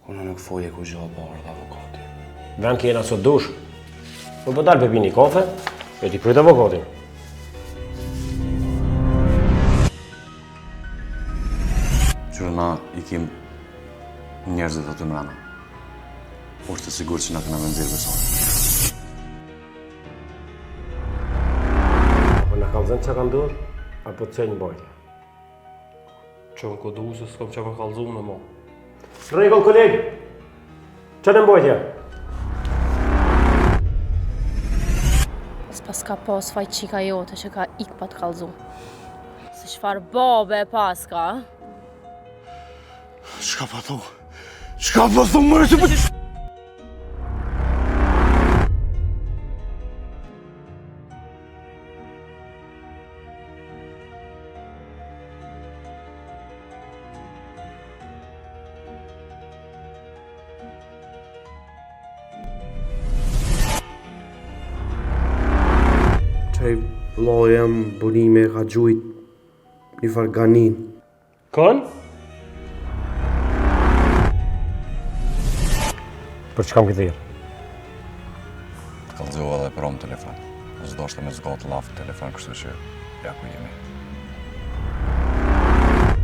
Unë nuk foje ku gjohë bërë dhe avokati. Ven kjena sot dush. Më po dalë pepini kafe, e ti kryt avokatin. Qërë na i kim njerëzit aty mrena. Por të sigur që na këna me nëzirë besore. Apo në kalëzën që ka ndurë, apo të qenjë bajtja. Që në kodu se s'kom që ka kalëzu në mo. Regull, kolegë! Që në mbojtja? S'pas ka pas faj qika jote që ka ik pa të kalëzu. Se shfar babe pas ka, Shka pa thu? Shka pa thu mërë që për... Qaj vëllau jam bunime ka gjujt një farë ganin. Kon? Për që kam këthirë? Të kalëzoha dhe për omë telefon. Zdo është me zgatë lafë telefon, kështu që ja ku jemi.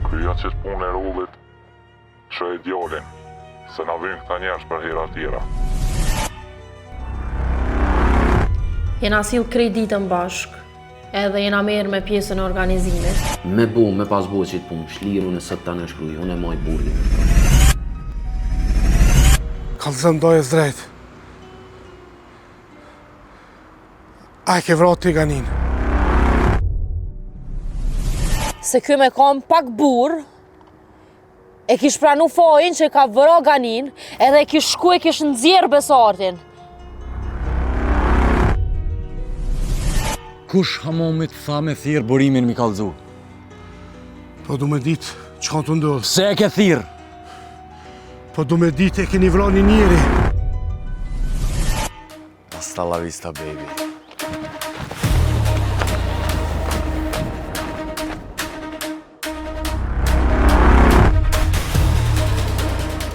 Kërja që të punë e rullit, që e djallin, se na vynë këta njerës për hera tjera. jena sill kreditën bashk, edhe jena merë me pjesën e organizimit. Me pas bu që të punë, shliru në sët të në shkruj, unë e maj burgin. Kalëzëm dojës drejt. A ke vrat t'i ganin. Se ky me kam pak burr, e kish pranu fajin që ka vëra ganin, edhe e kish shku e kish nxjerr Besartin. Kush hamomit tha me thirë burimin mi kalëzu? Po du me dit që kanë të ndodhë. Se e ke thirë? Po du me dit e keni vrani njeri. Hasta la vista, baby.